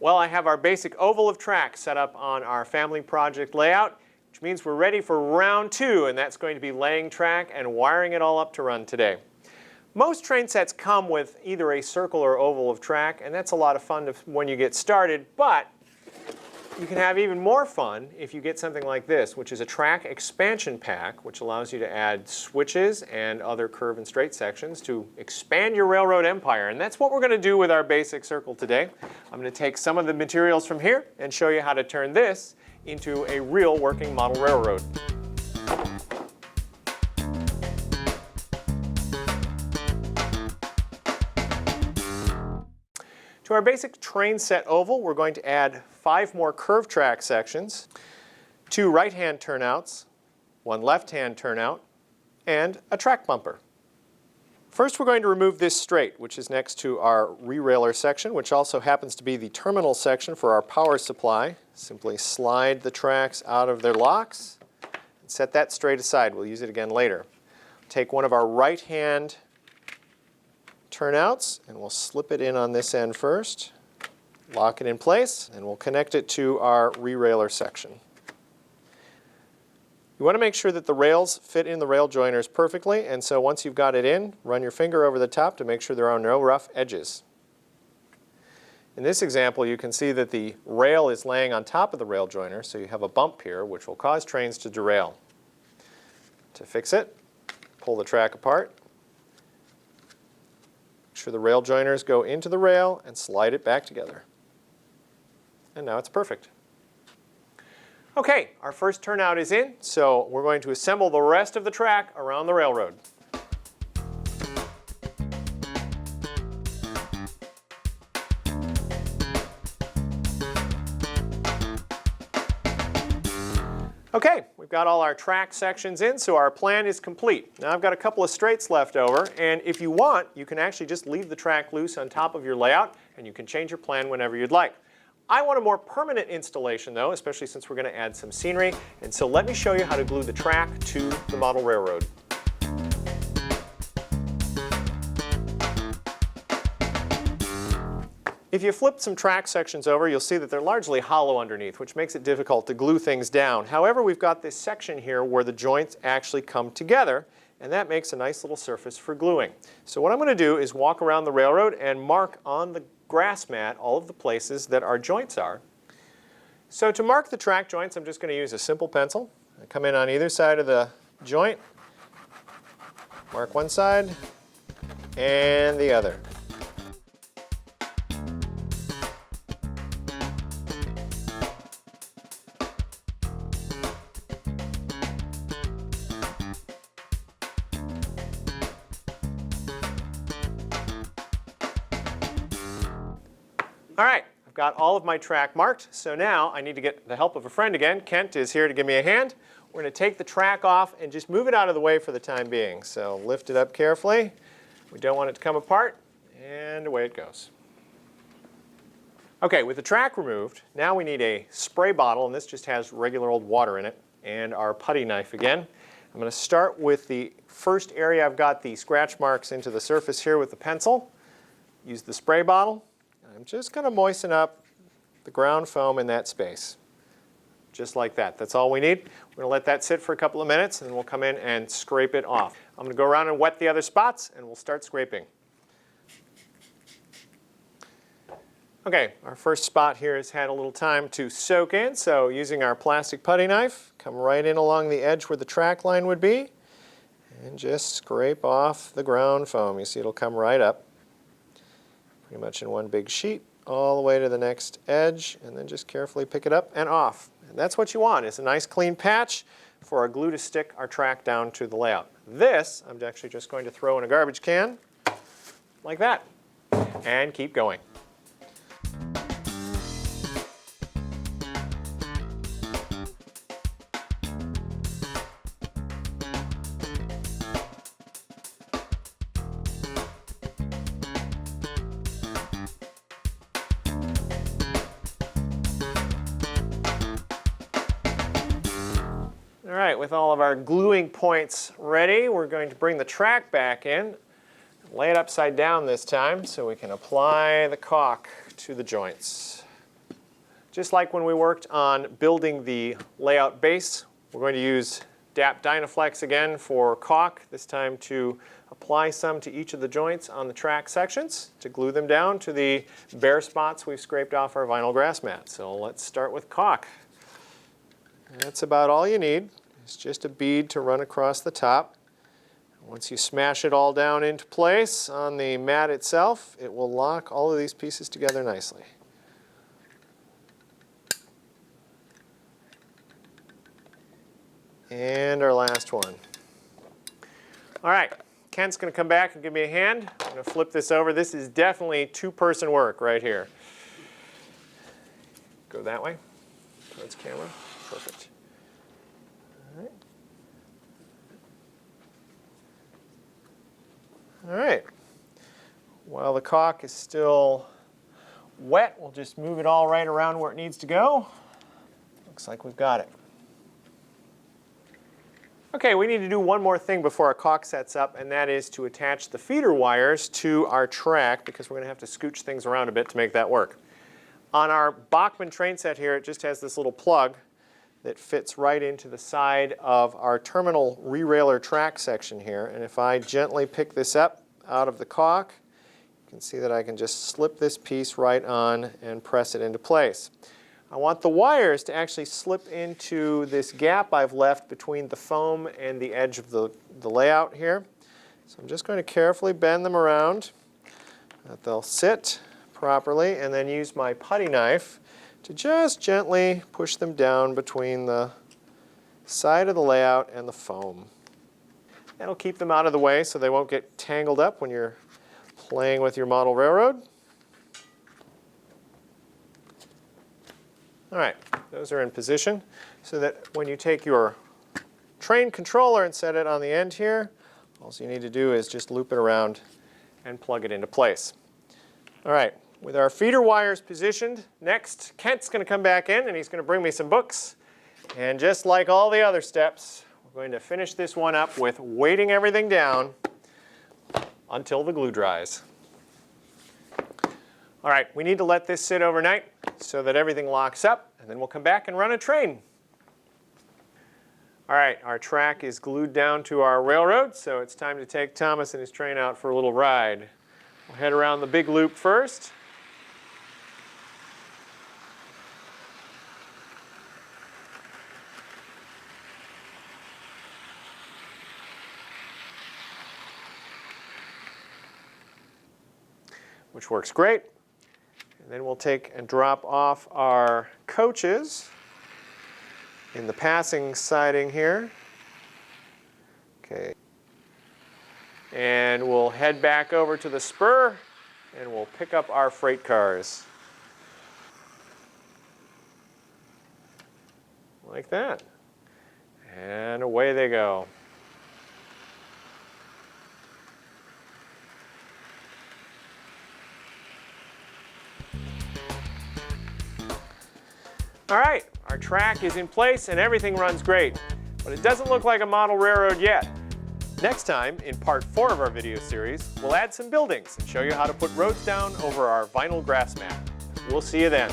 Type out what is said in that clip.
Well, I have our basic oval of track set up on our family project layout, which means we're ready for round 2, and that's going to be laying track and wiring it all up to run today. Most train sets come with either a circle or oval of track, and that's a lot of fun when you get started, but you can have even more fun if you get something like this, which is a track expansion pack, which allows you to add switches and other curve and straight sections to expand your railroad empire. And that's what we're going to do with our basic circle today. I'm going to take some of the materials from here and show you how to turn this into a real working model railroad. To our basic train set oval, we're going to add 5 more curve track sections, 2 right-hand turnouts, 1 left-hand turnout, and a track bumper. First, we're going to remove this straight, which is next to our re-railer section, which also happens to be the terminal section for our power supply. Simply slide the tracks out of their locks and set that straight aside. We'll use it again later. Take one of our right-hand turnouts, and we'll slip it in on this end first, lock it in place, and we'll connect it to our re-railer section. You want to make sure that the rails fit in the rail joiners perfectly, and so once you've got it in, run your finger over the top to make sure there are no rough edges. In this example, you can see that the rail is laying on top of the rail joiner, so you have a bump here which will cause trains to derail. To fix it, pull the track apart. Make sure the rail joiners go into the rail and slide it back together. And now it's perfect. Okay, our first turnout is in, so we're going to assemble the rest of the track around the railroad. Okay, we've got all our track sections in, so our plan is complete. Now I've got a couple of straights left over, and if you want, you can actually just leave the track loose on top of your layout, and you can change your plan whenever you'd like. I want a more permanent installation though, especially since we're going to add some scenery, and so let me show you how to glue the track to the model railroad. If you flip some track sections over, you'll see that they're largely hollow underneath, which makes it difficult to glue things down. However, we've got this section here where the joints actually come together, and that makes a nice little surface for gluing. So what I'm going to do is walk around the railroad and mark on the grass mat all of the places that our joints are. So to mark the track joints, I'm just going to use a simple pencil. I come in on either side of the joint, mark one side and the other. All right, I've got all of my track marked, so now I need to get the help of a friend again. Kent is here to give me a hand. We're going to take the track off and just move it out of the way for the time being. So lift it up carefully. We don't want it to come apart, and away it goes. Okay, with the track removed, now we need a spray bottle, and this just has regular old water in it, and our putty knife again. I'm going to start with the first area. I've got the scratch marks into the surface here with the pencil. Use the spray bottle. I'm just going to moisten up the ground foam in that space. Just like that. That's all we need. We're going to let that sit for a couple of minutes, and then we'll come in and scrape it off. I'm going to go around and wet the other spots, and we'll start scraping. Okay, our first spot here has had a little time to soak in, so using our plastic putty knife, come right in along the edge where the track line would be, and just scrape off the ground foam. You see it'll come right up. Pretty much in one big sheet all the way to the next edge, and then just carefully pick it up and off. And that's what you want, is a nice clean patch for our glue to stick our track down to the layout. This I'm actually just going to throw in a garbage can like that and keep going. All right, with all of our gluing points ready, we're going to bring the track back in, lay it upside down this time so we can apply the caulk to the joints. Just like when we worked on building the layout base, we're going to use DAP Dynaflex again for caulk, this time to apply some to each of the joints on the track sections to glue them down to the bare spots we've scraped off our vinyl grass mat. So let's start with caulk. That's about all you need. It's just a bead to run across the top. Once you smash it all down into place on the mat itself, it will lock all of these pieces together nicely. And our last one. All right, Kent's going to come back and give me a hand. I'm going to flip this over. This is definitely two-person work right here. Go that way towards camera. Perfect. All right. All right. While the caulk is still wet, we'll just move it all right around where it needs to go. Looks like we've got it. Okay, we need to do one more thing before our caulk sets up, and that is to attach the feeder wires to our track, because we're going to have to scooch things around a bit to make that work. On our Bachmann train set here, it just has this little plug that fits right into the side of our terminal re-railer track section here. And if I gently pick this up out of the caulk, you can see that I can just slip this piece right on and press it into place. I want the wires to actually slip into this gap I've left between the foam and the edge of the layout here. So I'm just going to carefully bend them around that they'll sit properly, and then use my putty knife to just gently push them down between the side of the layout and the foam. That'll keep them out of the way so they won't get tangled up when you're playing with your model railroad. All right, those are in position so that when you take your train controller and set it on the end here, all you need to do is just loop it around and plug it into place. All right, with our feeder wires positioned, next Kent's going to come back in and he's going to bring me some books. And just like all the other steps, we're going to finish this one up with weighting everything down until the glue dries. All right, we need to let this sit overnight so that everything locks up, and then we'll come back and run a train. All right, our track is glued down to our railroad, so it's time to take Thomas and his train out for a little ride. We'll head around the big loop first. Which works great. And then we'll take and drop off our coaches in the passing siding here. Okay. And we'll head back over to the spur and we'll pick up our freight cars. Like that. And away they go. All right, our track is in place and everything runs great, but it doesn't look like a model railroad yet. Next time, in part 4 of our video series, we'll add some buildings and show you how to put roads down over our vinyl grass mat. We'll see you then.